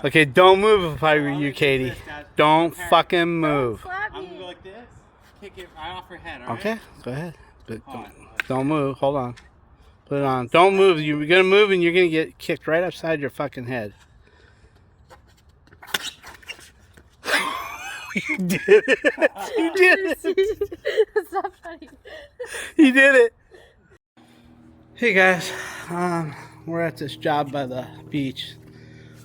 Okay, don't move if I were you, Katie. Don't fucking move. I'm gonna go like this. Kick it right off her head, alright? Okay, go ahead. But don't move. Hold on. Put it on. Don't move. You're gonna move and you're gonna get kicked right upside your fucking head. You did it. You did it. It's not funny. You did it. Hey guys, we're at this job by the beach.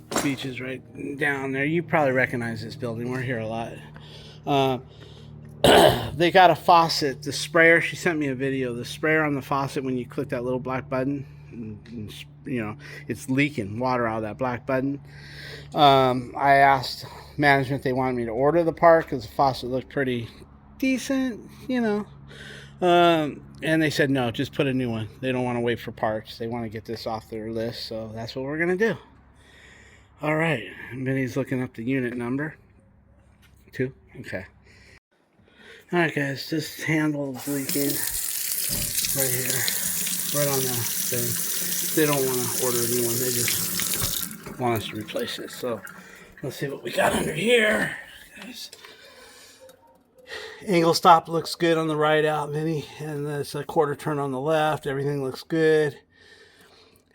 The beach is right down there. You probably recognize this building. We're here a lot. They got a faucet, the sprayer. She sent me a video. The sprayer on the faucet, when you click that little black button, and, you know, it's leaking water out of that black button. I asked management, they wanted me to order the part because the faucet looked pretty decent, you know. And they said no, just put a new one. They don't want to wait for parts. They want to get this off their list, so that's what we're gonna do. All right, Vinny's looking up the unit number. 2. Okay. All right, guys, this handle is leaking right here, right on that thing. They don't want to order a new one. They just want us to replace it. So let's see what we got under here, guys. Angle stop looks good on the right out, Vinny, and there's a quarter turn on the left. Everything looks good.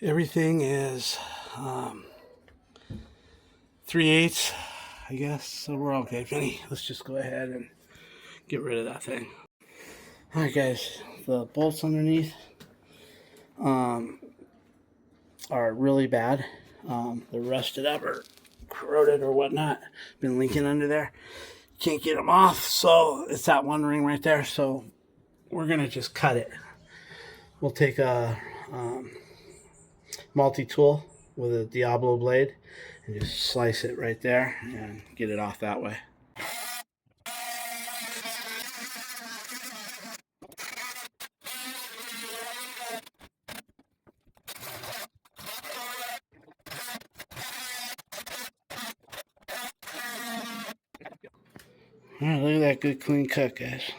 Everything is 3/8, I guess. So we're okay, Vinny. Let's just go ahead and get rid of that thing. All right, guys. The bolts underneath are really bad. They're rusted up or corroded or whatnot. Been leaking under there. Can't get them off, so it's that one ring right there. So we're gonna just cut it. We'll take a multi-tool with a Diablo blade and just slice it right there and get it off that way. Alright, look at that good clean cut, guys.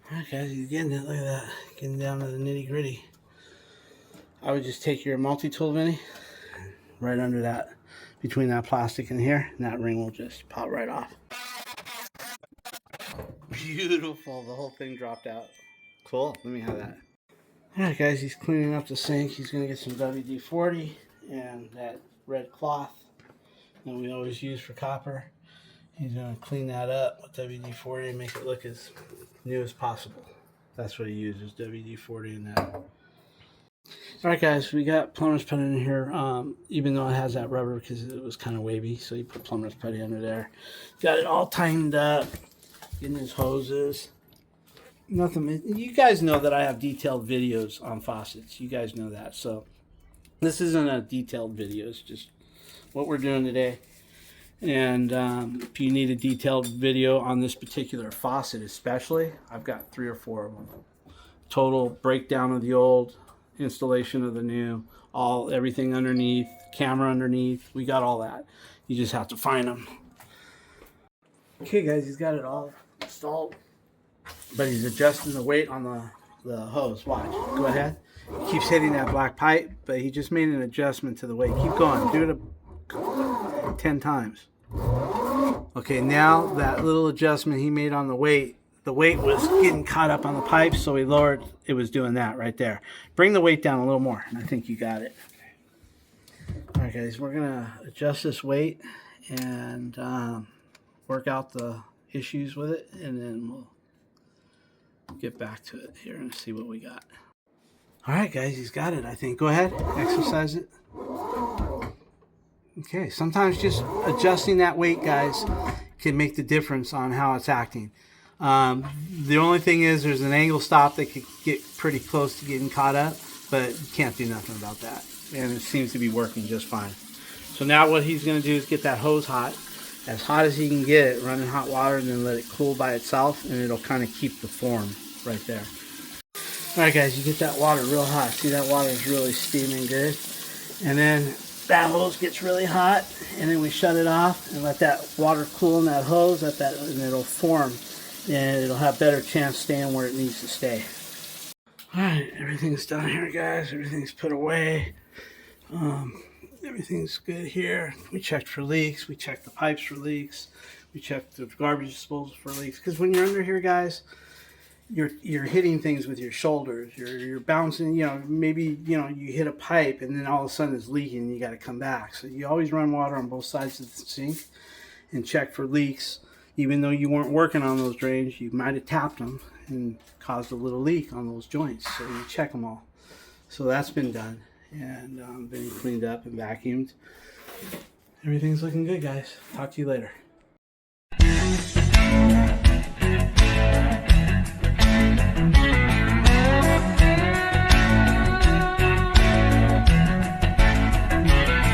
Alright, guys, he's getting it. Look at that. Getting down to the nitty gritty. I would just take your multi-tool, Vinny, right under that, between that plastic and here, and that ring will just pop right off. Beautiful. The whole thing dropped out. Cool. Let me have that. Alright, guys, he's cleaning up the sink. He's going to get some WD-40 and that red cloth that we always use for copper. He's going to clean that up with WD-40 and make it look as new as possible. That's what he uses, WD-40 and that. Alright, guys, we got plumber's putty in here, even though it has that rubber because it was kind of wavy, so he put plumber's putty under there. Got it all tightened up, getting his hoses. Nothing. You guys know that I have detailed videos on faucets. You guys know that, so this isn't a detailed video. It's just what we're doing today. And if you need a detailed video on this particular faucet especially, I've got 3 or 4 of them. Total breakdown of the old, installation of the new, everything underneath, camera underneath. We got all that. You just have to find them. Okay, guys, he's got it all installed. But he's adjusting the weight on the hose. Watch. Go ahead. He keeps hitting that black pipe, but he just made an adjustment to the weight. Keep going. Do it 10 times. Okay, now that little adjustment he made on the weight was getting caught up on the pipe, so he lowered. It was doing that right there. Bring the weight down a little more, and I think you got it. All right, guys, we're going to adjust this weight and work out the issues with it, and then we'll get back to it here and see what we got. All right, guys, he's got it, I think. Go ahead, exercise it. Okay, sometimes just adjusting that weight, guys, can make the difference on how it's acting. The only thing is there's an angle stop that could get pretty close to getting caught up, but you can't do nothing about that. And it seems to be working just fine. So now what he's going to do is get that hose hot as he can get it, running hot water, and then let it cool by itself, and it'll kind of keep the form right there. Alright, guys, you get that water real hot. See, that water is really steaming good. And then that hose gets really hot, and then we shut it off and let that water cool in that hose, and it'll form, and it'll have better chance staying where it needs to stay. Alright, everything's done here, guys. Everything's put away. Everything's good here. We checked for leaks. We checked the pipes for leaks. We checked the garbage disposal for leaks. Because when you're under here, guys, you're hitting things with your shoulders. You're bouncing. You know, maybe you hit a pipe and then all of a sudden it's leaking and you got to come back. So you always run water on both sides of the sink and check for leaks. Even though you weren't working on those drains, you might have tapped them and caused a little leak on those joints. So you check them all. So that's been done and been cleaned up and vacuumed. Everything's looking good, guys. Talk to you later.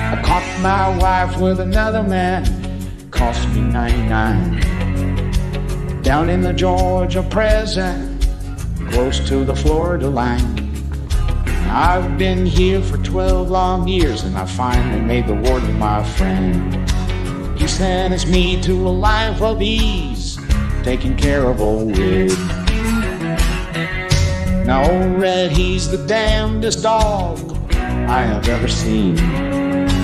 I caught my wife with another man, cost me 99. Down in the Georgia prison, close to the Florida line. I've been here for 12 long years and I finally made the warden my friend. He sentenced me to a life of ease, taking care of old Red. Now old Red, he's the damnedest dog I have ever seen.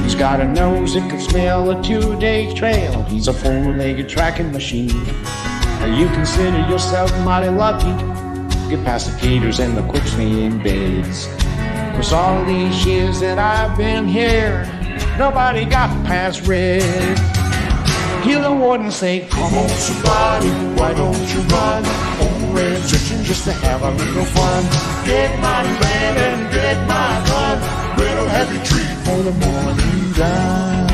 He's got a nose that can smell a 2-day trail. He's a 4-legged tracking machine. Now you consider yourself mighty lucky, get past the caters and the quicksand beds. 'Cause all these years that I've been here, nobody got past Red. Hear the warden say, come on somebody, why don't you run? Old Red's itching just to have a little fun. Get my Red and get my gun. Red'll have your treat for the morning gun.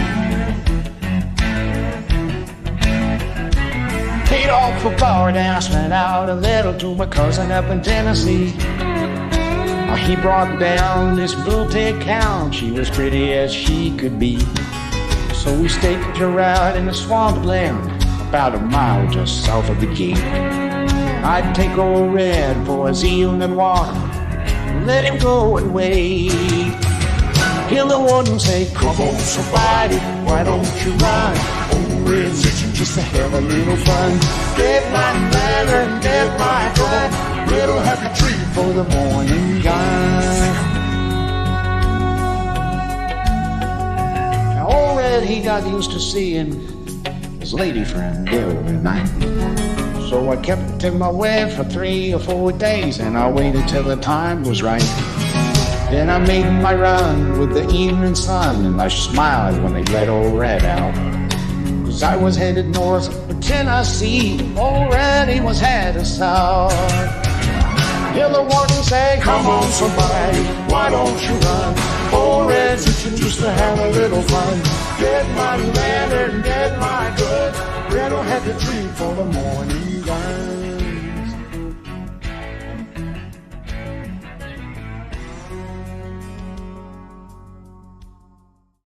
Paid off for board and I sent out a letter to my cousin up in Tennessee. He brought down this blue-tailed cow. She was pretty as she could be. So we staked her out in the swampland, about a mile just south of the gate. I'd take old Red for his evening walk, let him go and wait. Hear the warden say, come on somebody, why don't you run? Old Red's itching just to have a little fun. Get my lantern, get my gun. Red'll have a treat for the morning gun. Now old Red, he got used to seeing his lady friend every night. So I kept him away for 3 or 4 days, and I waited till the time was right. Then I made my run with the evening sun, and I smiled when they let old Red out. 'Cause I was headed north for Tennessee, old Red, he was headed south. Hear the warden say, come on somebody, why don't you run? Old Red's itching just to have a little fun. Get my lantern, get my good, Red'll have the treat for the morning.